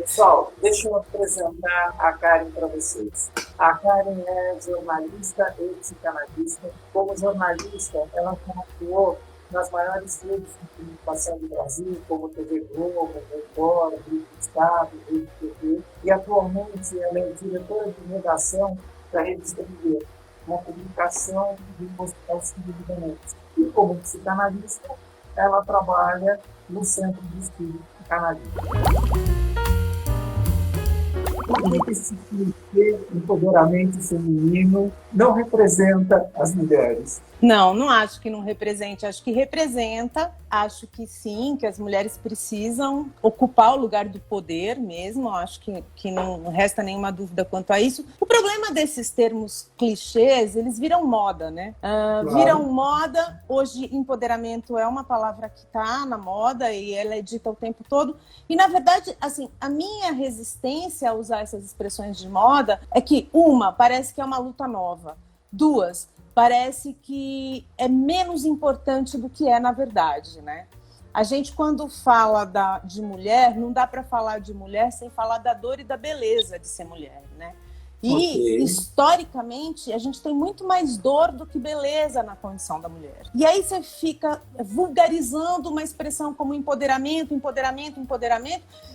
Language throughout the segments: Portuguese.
Pessoal, deixa eu apresentar a Karen para vocês. A Karen é jornalista e psicanalista. Como jornalista, ela atuou nas maiores redes de comunicação do Brasil, como TV Globo, Record, Grupo Estado, Rede TV, e atualmente ela é diretora de redação da revista Viver, uma publicação do Hospital Sírio-Libanês. E como psicanalista, ela trabalha no Centro de Estudo Psicanalítico. Por que esse clichê empoderamento feminino não representa as mulheres? Não acho que não represente, acho que representa, acho que sim, que as mulheres precisam ocupar o lugar do poder mesmo, acho que não resta nenhuma dúvida quanto a isso. O problema desses termos clichês, eles viram moda, né? Claro. Viram moda, hoje empoderamento é uma palavra que está na moda e ela é dita o tempo todo, e na verdade, assim, a minha resistência a usar essas expressões de moda é que, parece que é uma luta nova, duas, parece que é menos importante do que é na verdade, né? A gente, quando fala de mulher, não dá para falar de mulher sem falar da dor e da beleza de ser mulher, né? E, historicamente, a gente tem muito mais dor do que beleza na condição da mulher. E aí você fica vulgarizando uma expressão como empoderamento,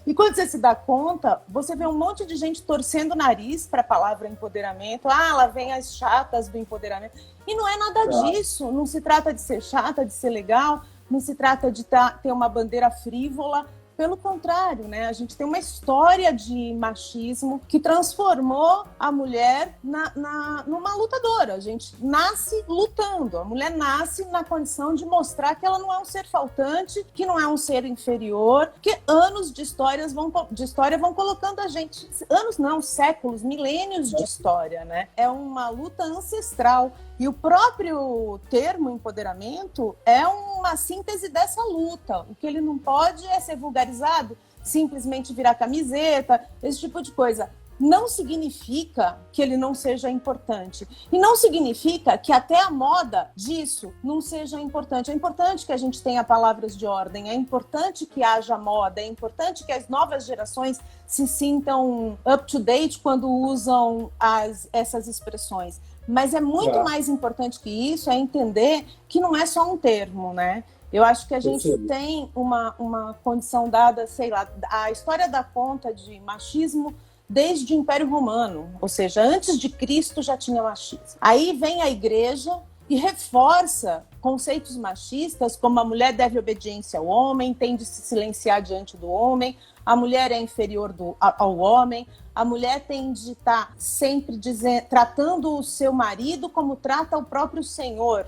e quando você se dá conta, você vê um monte de gente torcendo o nariz para a palavra empoderamento. Lá vem as chatas do empoderamento. E não é nada disso. Não se trata de ser chata, de ser legal, não se trata de ter uma bandeira frívola. Pelo contrário, né? A gente tem uma história de machismo que transformou a mulher numa lutadora. A gente nasce lutando. A mulher nasce na condição de mostrar que ela não é um ser faltante, que não é um ser inferior, que anos de história vão colocando a gente... Anos não, séculos, milênios de história, né? É uma luta ancestral. E o próprio termo empoderamento é uma síntese dessa luta. O que ele não pode é ser vulgarizado, simplesmente virar camiseta, esse tipo de coisa. Não significa que ele não seja importante. E não significa que até a moda disso não seja importante. É importante que a gente tenha palavras de ordem, é importante que haja moda, é importante que as novas gerações se sintam up-to-date quando usam essas expressões. Mas é muito mais importante que isso, é entender que não é só um termo, né? Eu acho que a gente tem uma condição dada, sei lá, a história dá conta de machismo desde o Império Romano, ou seja, antes de Cristo já tinha machismo. Aí vem a igreja e reforça conceitos machistas, como a mulher deve obediência ao homem, tem de se silenciar diante do homem, a mulher é inferior ao homem, a mulher tem de estar sempre tratando o seu marido como trata o próprio Senhor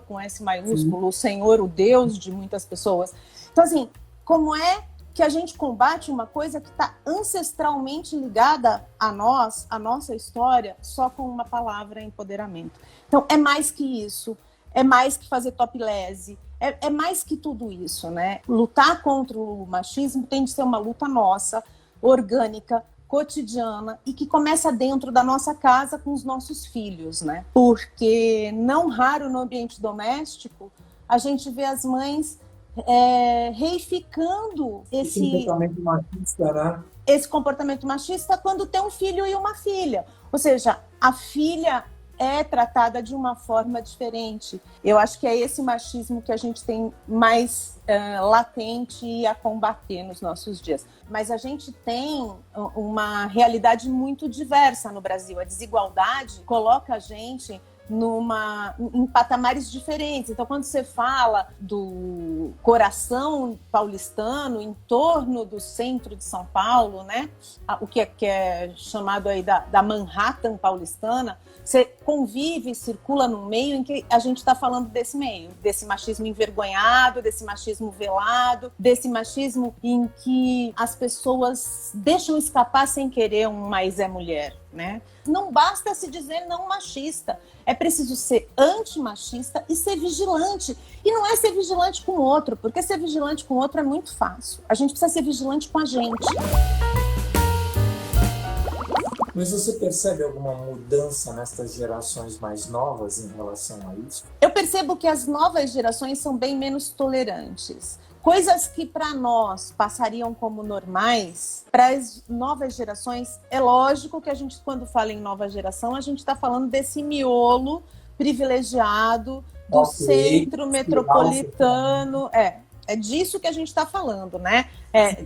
com S maiúsculo, o Senhor, o Deus de muitas pessoas. Então, assim, como é que a gente combate uma coisa que está ancestralmente ligada a nós, a nossa história, só com uma palavra, empoderamento? Então, é mais que isso, é mais que fazer topless, é mais que tudo isso, né? Lutar contra o machismo tem de ser uma luta nossa, orgânica, cotidiana, e que começa dentro da nossa casa com os nossos filhos, né? Porque, não raro no ambiente doméstico, a gente vê as mães reificando esse comportamento machista, né? Esse comportamento machista quando tem um filho e uma filha. Ou seja, a filha é tratada de uma forma diferente. Eu acho que é esse machismo que a gente tem mais latente a combater nos nossos dias. Mas a gente tem uma realidade muito diversa no Brasil. A desigualdade coloca a gente em patamares diferentes. Então, quando você fala do coração paulistano, em torno do centro de São Paulo, né? O que é chamado aí da Manhattan paulistana, você convive, circula num meio em que a gente está falando desse meio, desse machismo envergonhado, desse machismo velado, desse machismo em que as pessoas deixam escapar sem querer um "mas é mulher", né? Não basta se dizer não machista, é preciso ser antimachista e ser vigilante. E não é ser vigilante com o outro, porque ser vigilante com o outro é muito fácil. A gente precisa ser vigilante com a gente. Mas você percebe alguma mudança nessas gerações mais novas em relação a isso? Eu percebo que as novas gerações são bem menos tolerantes. coisas que para nós passariam como normais, para as novas gerações, é lógico que a gente, quando fala em nova geração, a gente está falando desse miolo privilegiado do centro metropolitano. É disso que a gente está falando, né?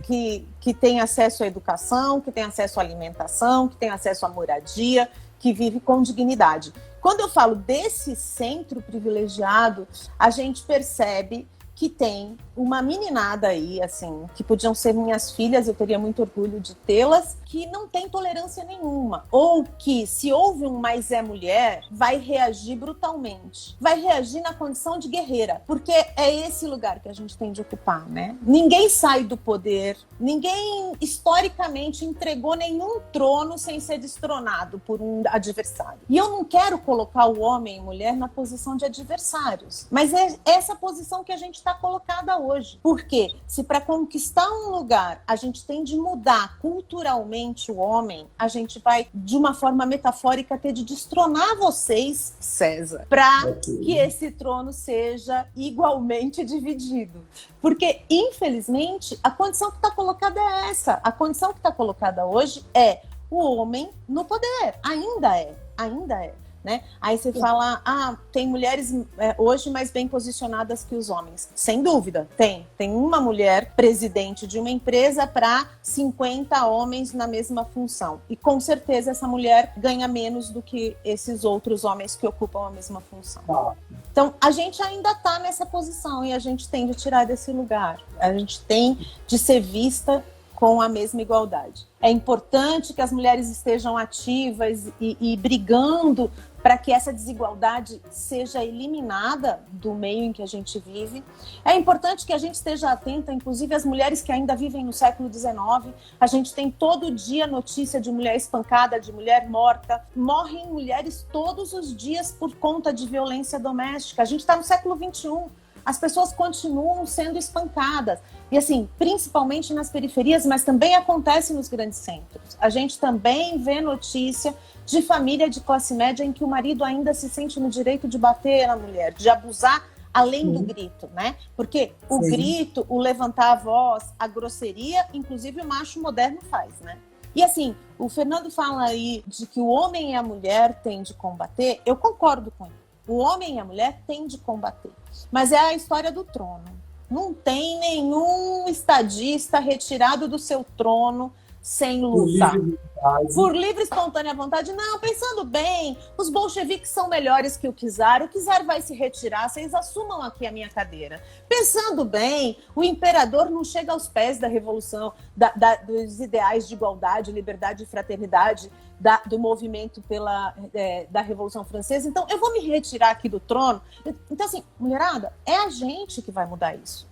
Que tem acesso à educação, que tem acesso à alimentação, que tem acesso à moradia, que vive com dignidade. Quando eu falo desse centro privilegiado, a gente percebe que tem uma meninada aí, assim, que podiam ser minhas filhas, eu teria muito orgulho de tê-las, que não tem tolerância nenhuma. Ou que, se houve um "mas é mulher", vai reagir brutalmente. Vai reagir na condição de guerreira. Porque é esse lugar que a gente tem de ocupar, né? Ninguém sai do poder, ninguém, historicamente, entregou nenhum trono sem ser destronado por um adversário. E eu não quero colocar o homem e a mulher na posição de adversários. Mas é essa posição que a gente está colocada hoje. Porque se para conquistar um lugar a gente tem de mudar culturalmente o homem, a gente vai, de uma forma metafórica, ter de destronar vocês, César, para que esse trono seja igualmente dividido. Porque, infelizmente, a condição que está colocada é essa. A condição que está colocada hoje é o homem no poder. Ainda é. Né? Aí você fala, tem mulheres hoje mais bem posicionadas que os homens. Sem dúvida, tem uma mulher presidente de uma empresa para 50 homens na mesma função. E com certeza essa mulher ganha menos do que esses outros homens que ocupam a mesma função. Então, a gente ainda está nessa posição e a gente tem de tirar desse lugar. A gente tem de ser vista com a mesma igualdade. É importante que as mulheres estejam ativas e brigando para que essa desigualdade seja eliminada do meio em que a gente vive. É importante que a gente esteja atenta, inclusive as mulheres que ainda vivem no século XIX. A gente tem todo dia notícia de mulher espancada, de mulher morta. Morrem mulheres todos os dias por conta de violência doméstica. A gente está no século XXI. As pessoas continuam sendo espancadas. E assim, principalmente nas periferias, mas também acontece nos grandes centros. A gente também vê notícia de família de classe média em que o marido ainda se sente no direito de bater na mulher, de abusar além do grito, né? Porque o grito, o levantar a voz, a grosseria, inclusive o macho moderno faz, né? E assim, o Fernando fala aí de que o homem e a mulher têm de combater. Eu concordo com ele. O homem e a mulher têm de combater. Mas é a história do trono. Não tem nenhum estadista retirado do seu trono sem lutar. Por livre e espontânea vontade. Não, pensando bem, os bolcheviques são melhores que o czar vai se retirar, vocês assumam aqui a minha cadeira. Pensando bem, o imperador não chega aos pés da revolução, dos ideais de igualdade, liberdade e fraternidade, do movimento da Revolução Francesa. Então, eu vou me retirar aqui do trono. Então, assim, mulherada, é a gente que vai mudar isso.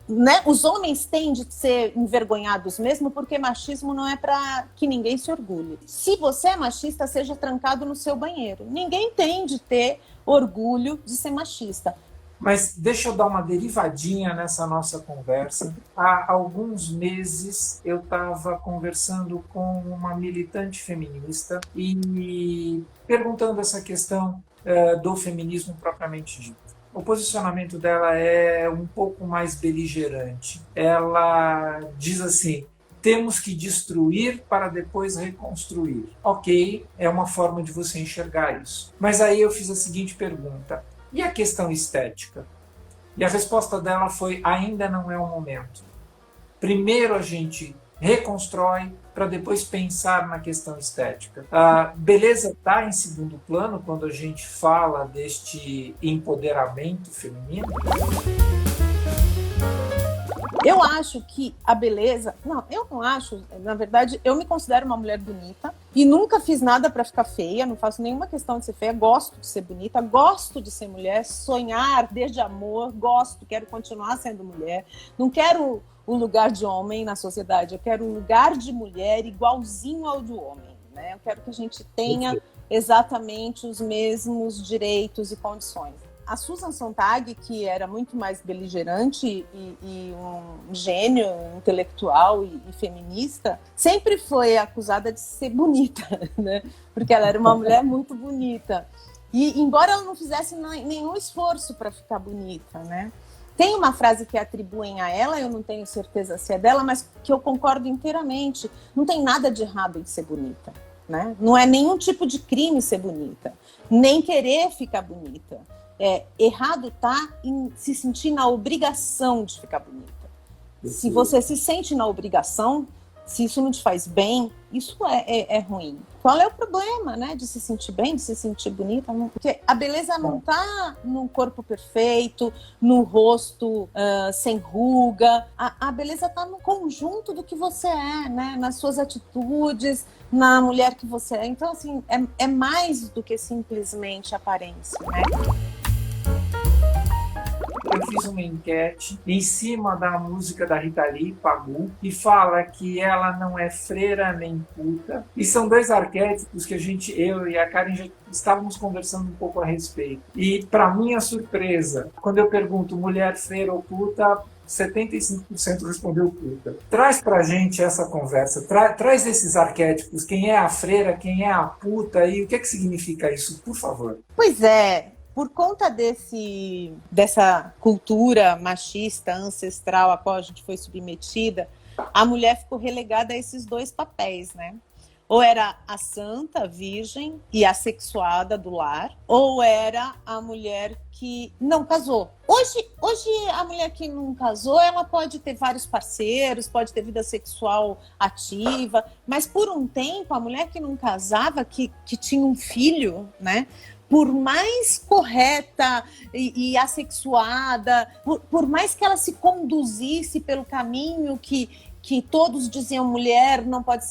Né? Os homens têm de ser envergonhados mesmo, porque machismo não é para que ninguém se orgulhe. Se você é machista, seja trancado no seu banheiro. Ninguém tem de ter orgulho de ser machista. Mas deixa eu dar uma derivadinha nessa nossa conversa. Há alguns meses eu estava conversando com uma militante feminista e perguntando essa questão do feminismo propriamente dito. O posicionamento dela é um pouco mais beligerante. Ela diz assim: temos que destruir para depois reconstruir. Ok, é uma forma de você enxergar isso. Mas aí eu fiz a seguinte pergunta: e a questão estética? E a resposta dela foi: ainda não é o momento. Primeiro a gente reconstrói para depois pensar na questão estética. A beleza está em segundo plano quando a gente fala deste empoderamento feminino? Eu acho que a beleza... Não, eu não acho. Na verdade, eu me considero uma mulher bonita e nunca fiz nada para ficar feia, não faço nenhuma questão de ser feia, gosto de ser bonita, gosto de ser mulher, sonhar desde amor, quero continuar sendo mulher, não quero o lugar de homem na sociedade, eu quero um lugar de mulher igualzinho ao do homem, né? Eu quero que a gente tenha exatamente os mesmos direitos e condições. A Susan Sontag, que era muito mais beligerante e um gênio intelectual e feminista, sempre foi acusada de ser bonita, né? Porque ela era uma mulher muito bonita. E embora ela não fizesse nenhum esforço para ficar bonita, né? Tem uma frase que atribuem a ela, eu não tenho certeza se é dela, mas que eu concordo inteiramente. Não tem nada de errado em ser bonita, né? Não é nenhum tipo de crime ser bonita, nem querer ficar bonita. Errado tá em se sentir na obrigação de ficar bonita. Se você se sente na obrigação, se isso não te faz bem, isso é ruim. Qual é o problema, né? De se sentir bem, de se sentir bonita? Porque a beleza não está no corpo perfeito, no rosto sem ruga. A beleza está no conjunto do que você é, né? Nas suas atitudes, na mulher que você é. Então, assim, é mais do que simplesmente aparência, né? Eu fiz uma enquete em cima da música da Rita Lee, Pagu, que fala que ela não é freira nem puta. E são dois arquétipos que eu e a Karen já estávamos conversando um pouco a respeito. E, para minha surpresa, quando eu pergunto mulher freira ou puta, 75% respondeu puta. Traz pra gente essa conversa, traz esses arquétipos, quem é a freira, quem é a puta, e o que significa isso, por favor. Pois é. Por conta dessa cultura machista, ancestral, a qual a gente foi submetida, a mulher ficou relegada a esses dois papéis, né? Ou era a santa, virgem e assexuada do lar, ou era a mulher que não casou. Hoje a mulher que não casou, ela pode ter vários parceiros, pode ter vida sexual ativa, mas por um tempo, a mulher que não casava, que tinha um filho, né? Por mais correta e assexuada, por mais que ela se conduzisse pelo caminho que todos diziam, mulher não pode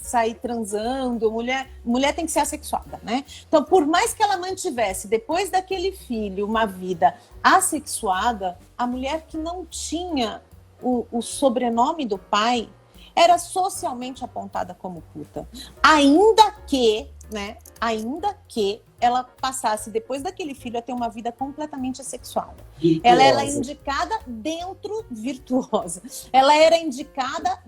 sair transando, mulher tem que ser assexuada, né? Então, por mais que ela mantivesse, depois daquele filho, uma vida assexuada, a mulher que não tinha o sobrenome do pai era socialmente apontada como puta. Ainda que ela passasse, depois daquele filho, a ter uma vida completamente assexuada. Ela era indicada virtuosa. Ela era indicada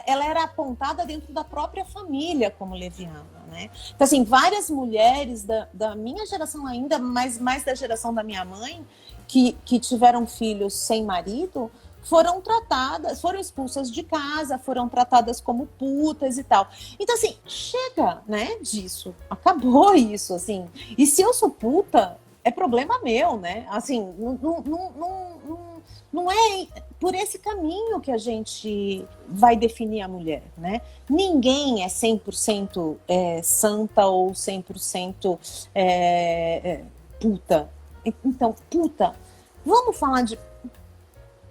ela era apontada dentro da própria família como leviana, né? Então, assim, várias mulheres da minha geração ainda, mas mais da geração da minha mãe, que tiveram filhos sem marido, foram expulsas de casa, foram tratadas como putas e tal. Então, assim, chega, né, disso. Acabou isso, assim. E se eu sou puta, é problema meu, né? Assim, não é por esse caminho que a gente vai definir a mulher, né? Ninguém é 100% santa ou 100% puta. Então, puta, vamos falar de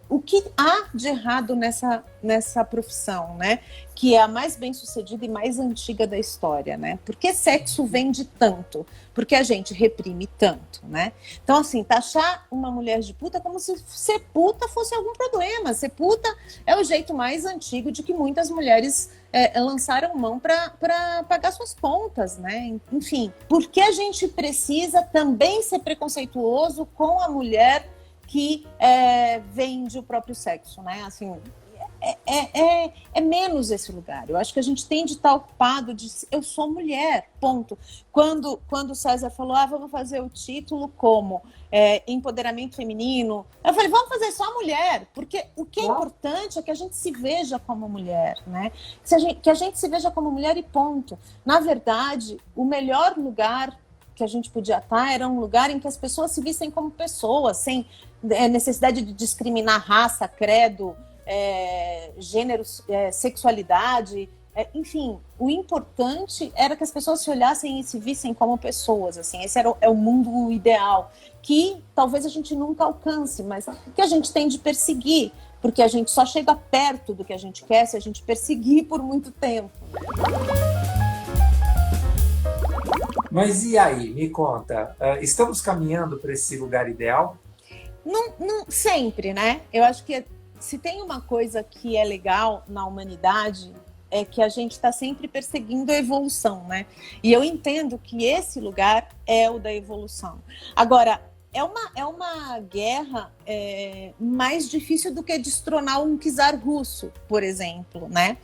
o que há de errado nessa profissão, né? Que é a mais bem-sucedida e mais antiga da história, né? Por que sexo vende tanto? Porque a gente reprime tanto, né? Então, assim, taxar uma mulher de puta é como se ser puta fosse algum problema. Ser puta é o jeito mais antigo de que muitas mulheres lançaram mão para pagar suas contas, né? Enfim, por que a gente precisa também ser preconceituoso com a mulher que vende o próprio sexo, né? Assim, é menos esse lugar. Eu acho que a gente tem de estar ocupado de eu sou mulher, ponto. Quando o César falou, vamos fazer o título como empoderamento feminino, eu falei, vamos fazer só mulher, porque o que é importante é que a gente se veja como mulher, né? Que a gente se veja como mulher e ponto. Na verdade, o melhor lugar que a gente podia estar era um lugar em que as pessoas se vissem como pessoas, sem necessidade de discriminar raça, credo, gênero, sexualidade, enfim, o importante era que as pessoas se olhassem e se vissem como pessoas, assim, esse é o mundo ideal, que talvez a gente nunca alcance, mas que a gente tem de perseguir, porque a gente só chega perto do que a gente quer se a gente perseguir por muito tempo. Mas e aí, me conta, estamos caminhando para esse lugar ideal? Não sempre, né? Eu acho que se tem uma coisa que é legal na humanidade é que a gente está sempre perseguindo a evolução, né? E eu entendo que esse lugar é o da evolução. Agora, é uma guerra mais difícil do que destronar um czar russo, por exemplo, né?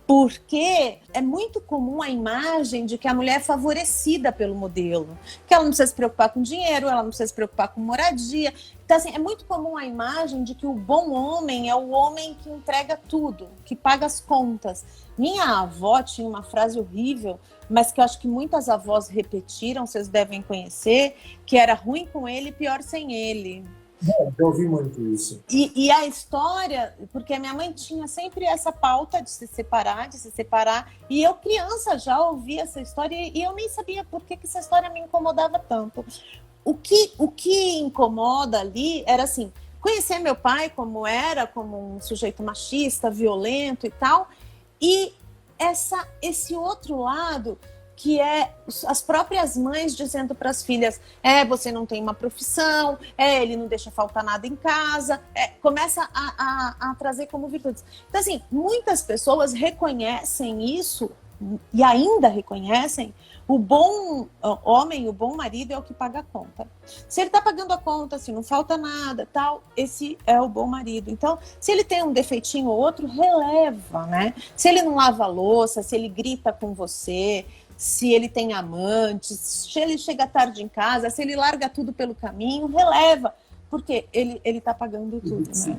Porque é muito comum a imagem de que a mulher é favorecida pelo modelo, que ela não precisa se preocupar com dinheiro, ela não precisa se preocupar com moradia. Então, Então, assim, é muito comum a imagem de que o bom homem é o homem que entrega tudo, que paga as contas. Minha avó tinha uma frase horrível, mas que eu acho que muitas avós repetiram, vocês devem conhecer, que era ruim com ele, pior sem ele. Eu ouvi muito isso. E a história, porque a minha mãe tinha sempre essa pauta de se separar, e eu criança já ouvi essa história e eu nem sabia por que essa história me incomodava tanto. O que incomoda ali era assim, conhecer meu pai como era, como um sujeito machista, violento e tal, e esse outro lado que é as próprias mães dizendo para as filhas, você não tem uma profissão, ele não deixa faltar nada em casa, começa a trazer como virtudes. Então, assim, muitas pessoas reconhecem isso, e ainda reconhecem, o bom homem, o bom marido é o que paga a conta. Se ele está pagando a conta, se não falta nada, tal, esse é o bom marido. Então, se ele tem um defeitinho ou outro, releva, né? Se ele não lava a louça, se ele grita com você, se ele tem amantes, se ele chega tarde em casa, se ele larga tudo pelo caminho, releva, porque ele está pagando tudo, né?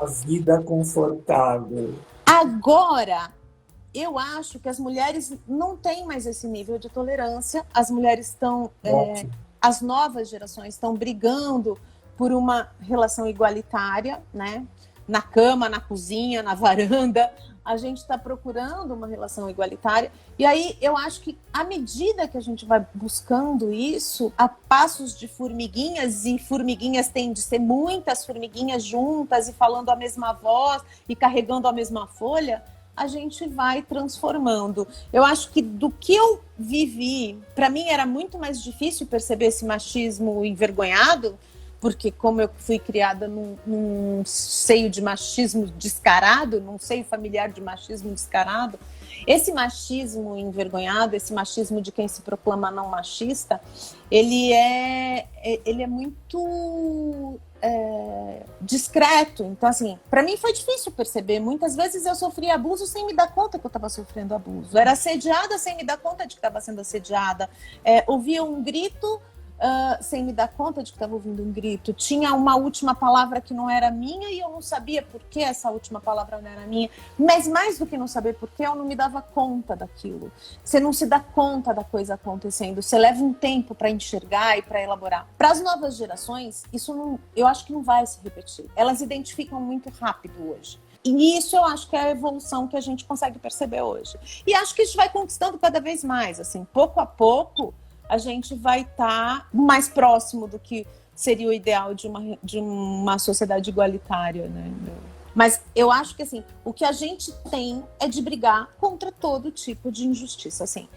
A vida confortável. Agora, eu acho que as mulheres não têm mais esse nível de tolerância. As mulheres estão, as novas gerações estão brigando por uma relação igualitária, né? Na cama, na cozinha, na varanda, a gente está procurando uma relação igualitária. E aí eu acho que à medida que a gente vai buscando isso, a passos de formiguinhas, e formiguinhas têm de ser muitas formiguinhas juntas e falando a mesma voz e carregando a mesma folha, a gente vai transformando. Eu acho que do que eu vivi, para mim era muito mais difícil perceber esse machismo envergonhado, porque como eu fui criada num seio de machismo descarado, num seio familiar de machismo descarado, esse machismo envergonhado, esse machismo de quem se proclama não machista, ele é muito discreto. Então, assim, para mim foi difícil perceber. Muitas vezes eu sofria abuso sem me dar conta que eu estava sofrendo abuso. Era assediada sem me dar conta de que estava sendo assediada. Ouvia um grito sem me dar conta de que estava ouvindo um grito. Tinha uma última palavra que não era minha e eu não sabia por que essa última palavra não era minha. Mas mais do que não saber por que, eu não me dava conta daquilo. Você não se dá conta da coisa acontecendo. Você leva um tempo para enxergar e para elaborar. Para as novas gerações, isso não, eu acho que não vai se repetir. Elas identificam muito rápido hoje. E isso eu acho que é a evolução que a gente consegue perceber hoje. E acho que a gente vai conquistando cada vez mais. Assim, pouco a pouco, a gente vai estar mais próximo do que seria o ideal de uma sociedade igualitária, né? Mas eu acho que, assim, o que a gente tem é de brigar contra todo tipo de injustiça, assim.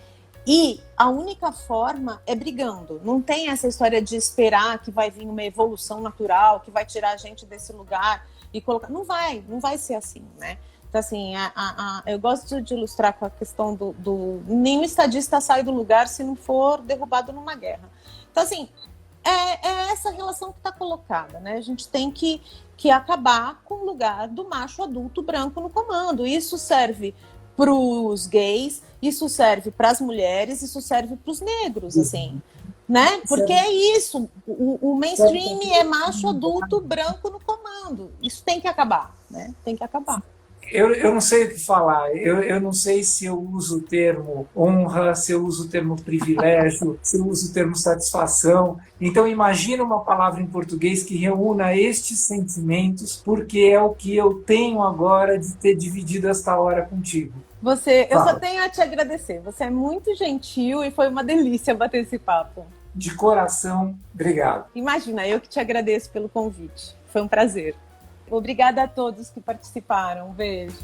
E a única forma é brigando. Não tem essa história de esperar que vai vir uma evolução natural, que vai tirar a gente desse lugar e colocar... Não vai ser assim, né? Então, assim, eu gosto de ilustrar com a questão nenhum estadista sai do lugar se não for derrubado numa guerra. Então, assim, é essa relação que está colocada, né? A gente tem que acabar com o lugar do macho adulto branco no comando. Isso serve para os gays, isso serve para as mulheres, isso serve para os negros, assim, né? Porque é isso, o mainstream é macho adulto branco no comando. Isso tem que acabar, né? Tem que acabar. Eu não sei o que falar, eu não sei se eu uso o termo honra, se eu uso o termo privilégio, se eu uso o termo satisfação. Então imagina uma palavra em português que reúna estes sentimentos, porque é o que eu tenho agora de ter dividido esta hora contigo. Eu só tenho a te agradecer, você é muito gentil e foi uma delícia bater esse papo. De coração, obrigado. Imagina, eu que te agradeço pelo convite, foi um prazer. Obrigada a todos que participaram. Um beijo.